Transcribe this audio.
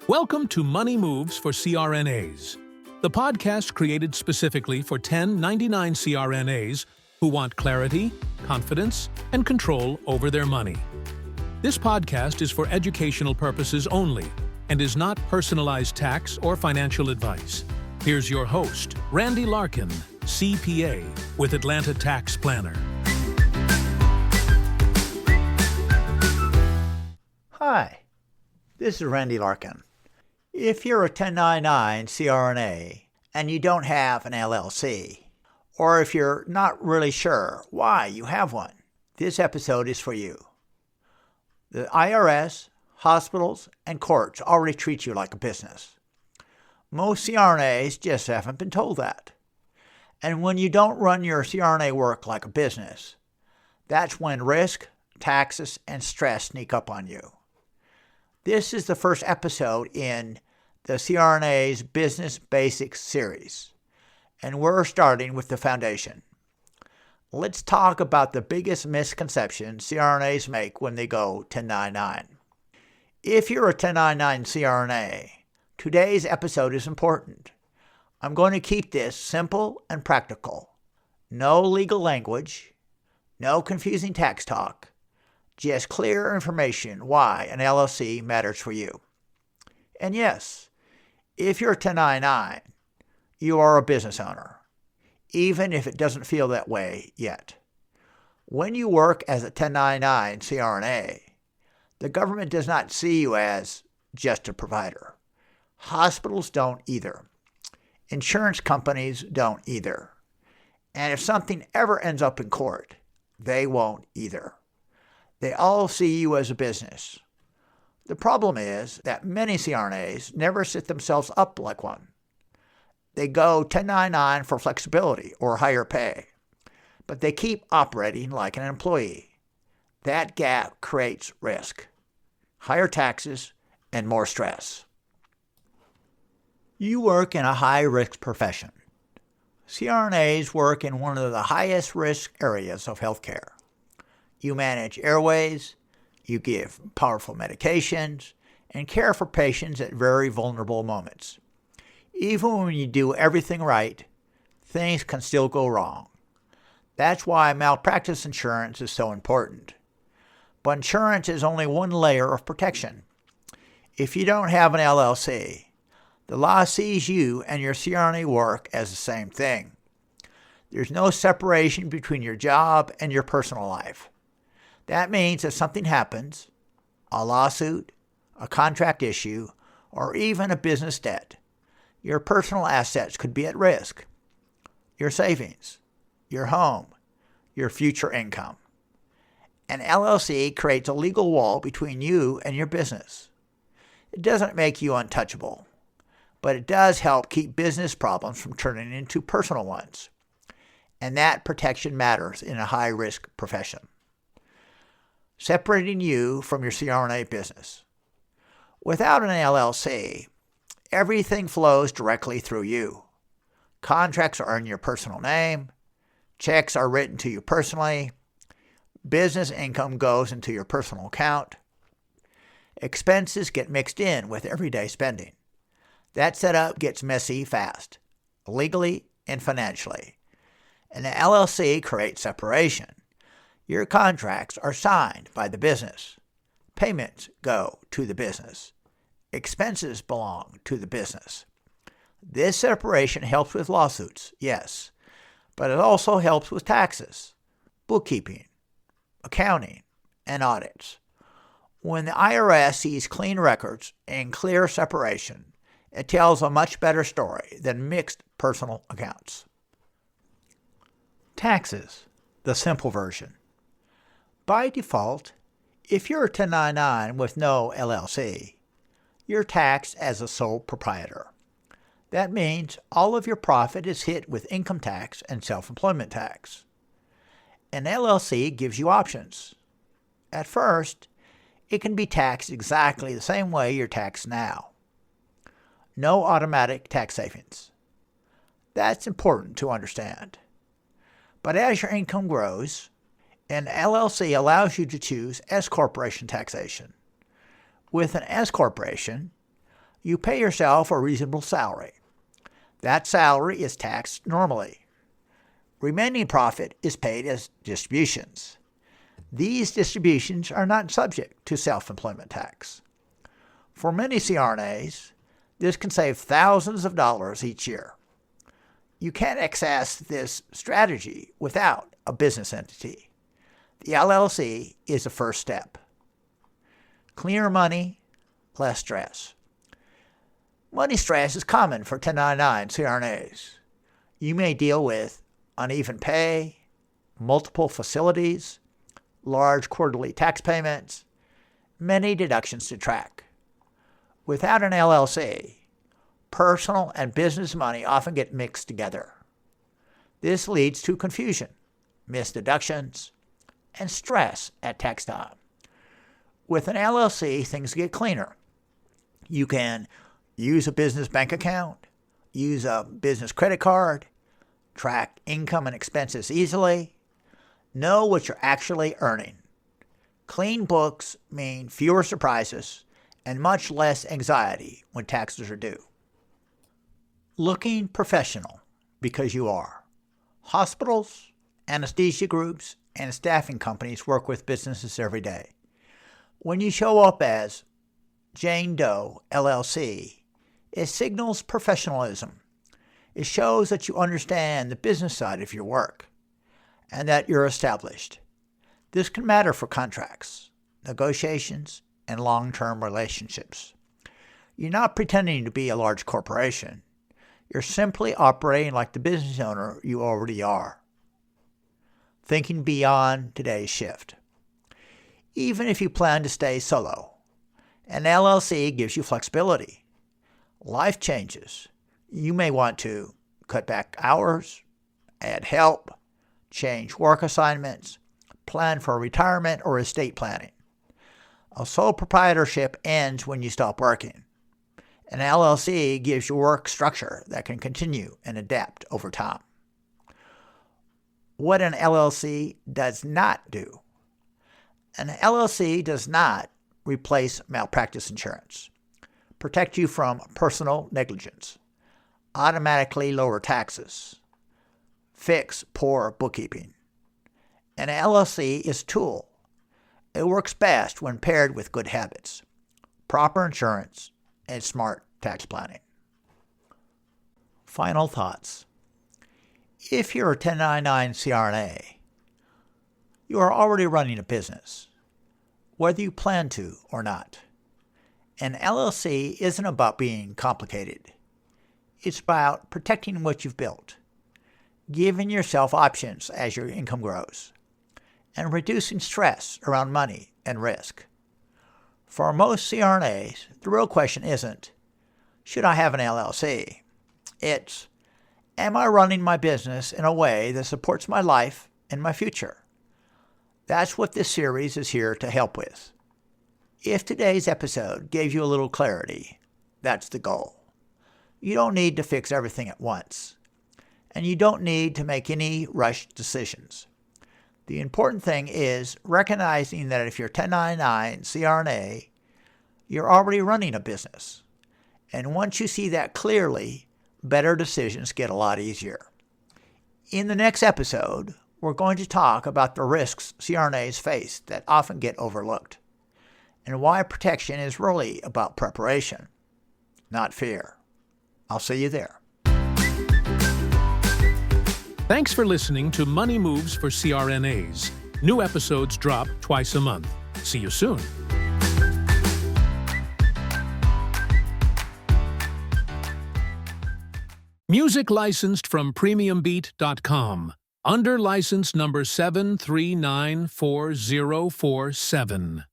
Welcome to Money Moves for CRNAs, the podcast created specifically for 1099 CRNAs who want clarity, confidence, and control over their money. This podcast is for educational purposes only and is not personalized tax or financial advice. Here's your host, Randy Larkin, CPA with Atlanta Tax Planner. Hi, this is Randy Larkin. If you're a 1099 CRNA and you don't have an LLC, or if you're not really sure why you have one, this episode is for you. The IRS, hospitals, and courts already treat you like a business. Most CRNAs just haven't been told that. And when you don't run your CRNA work like a business, that's when risk, taxes, and stress sneak up on you. This is the first episode in the CRNA's Business Basics Series, and we're starting with the foundation. Let's talk about the biggest misconception CRNAs make when they go 1099. If you're a 1099 CRNA, today's episode is important. I'm going to keep this simple and practical. No legal language, no confusing tax talk, just clear information why an LLC matters for you. And yes, if you're a 1099, you are a business owner, even if it doesn't feel that way yet. When you work as a 1099 CRNA, the government does not see you as just a provider. Hospitals don't either. Insurance companies don't either. And if something ever ends up in court, they won't either. They all see you as a business. The problem is that many CRNAs never set themselves up like one. They go 1099 for flexibility or higher pay, but they keep operating like an employee. That gap creates risk, higher taxes, and more stress. You work in a high-risk profession. CRNAs work in one of the highest risk areas of healthcare. You manage airways, you give powerful medications, and care for patients at very vulnerable moments. Even when you do everything right, things can still go wrong. That's why malpractice insurance is so important. But insurance is only one layer of protection. If you don't have an LLC, the law sees you and your CRNA work as the same thing. There's no separation between your job and your personal life. That means if something happens, a lawsuit, a contract issue, or even a business debt, your personal assets could be at risk. Your savings, your home, your future income. An LLC creates a legal wall between you and your business. It doesn't make you untouchable, but it does help keep business problems from turning into personal ones. And that protection matters in a high-risk profession. Separating you from your CRNA business. Without an LLC, everything flows directly through you. Contracts are in your personal name, checks are written to you personally, business income goes into your personal account, expenses get mixed in with everyday spending. That setup gets messy fast, legally and financially. And the LLC creates separation. Your contracts are signed by the business. Payments go to the business. Expenses belong to the business. This separation helps with lawsuits, yes, but it also helps with taxes, bookkeeping, accounting, and audits. When the IRS sees clean records and clear separation, it tells a much better story than mixed personal accounts. Taxes, the simple version. By default, if you're a 1099 with no LLC, you're taxed as a sole proprietor. That means all of your profit is hit with income tax and self-employment tax. An LLC gives you options. At first, it can be taxed exactly the same way you're taxed now. No automatic tax savings. That's important to understand. But as your income grows, an LLC allows you to choose S corporation taxation. With an S corporation, You pay yourself a reasonable salary. That salary is taxed normally. Remaining profit is paid as distributions. These distributions are not subject to self-employment tax. For many CRNAs, this can save thousands of dollars each year. You can't access this strategy without a business entity. The LLC is the first step. Cleaner money, less stress. Money stress is common for 1099 CRNAs. You may deal with uneven pay, multiple facilities, large quarterly tax payments, many deductions to track. Without an LLC, personal and business money often get mixed together. This leads to confusion, missed deductions, and stress at tax time. With an LLC, things get cleaner. You can use a business bank account, use a business credit card, track income and expenses easily, know what you're actually earning. Clean books mean fewer surprises and much less anxiety when taxes are due. Looking professional, because you are. Hospitals, anesthesia groups, and staffing companies work with businesses every day. When you show up as Jane Doe, LLC, it signals professionalism. It shows that you understand the business side of your work and that you're established. This can matter for contracts, negotiations, and long-term relationships. You're not pretending to be a large corporation. You're simply operating like the business owner you already are. Thinking beyond today's shift. Even if you plan to stay solo, an LLC gives you flexibility. Life changes. You may want to cut back hours, add help, change work assignments, plan for retirement or estate planning. A sole proprietorship ends when you stop working. An LLC gives you work structure that can continue and adapt over time. What an LLC does not do. An LLC does not replace malpractice insurance, protect you from personal negligence, automatically lower taxes, fix poor bookkeeping. An LLC is a tool. It works best when paired with good habits, proper insurance, and smart tax planning. Final thoughts. If you're a 1099 CRNA, you are already running a business, whether you plan to or not. An LLC isn't about being complicated. It's about protecting what you've built, giving yourself options as your income grows, and reducing stress around money and risk. For most CRNAs, the real question isn't, should I have an LLC? It's, am I running my business in a way that supports my life and my future? That's what this series is here to help with. If today's episode gave you a little clarity, that's the goal. You don't need to fix everything at once, and you don't need to make any rushed decisions. The important thing is recognizing that if you're 1099 CRNA, you're already running a business. And once you see that clearly, better decisions get a lot easier. In the next episode, we're going to talk about the risks CRNAs face that often get overlooked, and why protection is really about preparation, not fear. I'll see you there. Thanks for listening to Money Moves for CRNAs. New episodes drop twice a month. See you soon. Music licensed from PremiumBeat.com. Under license number 7394047.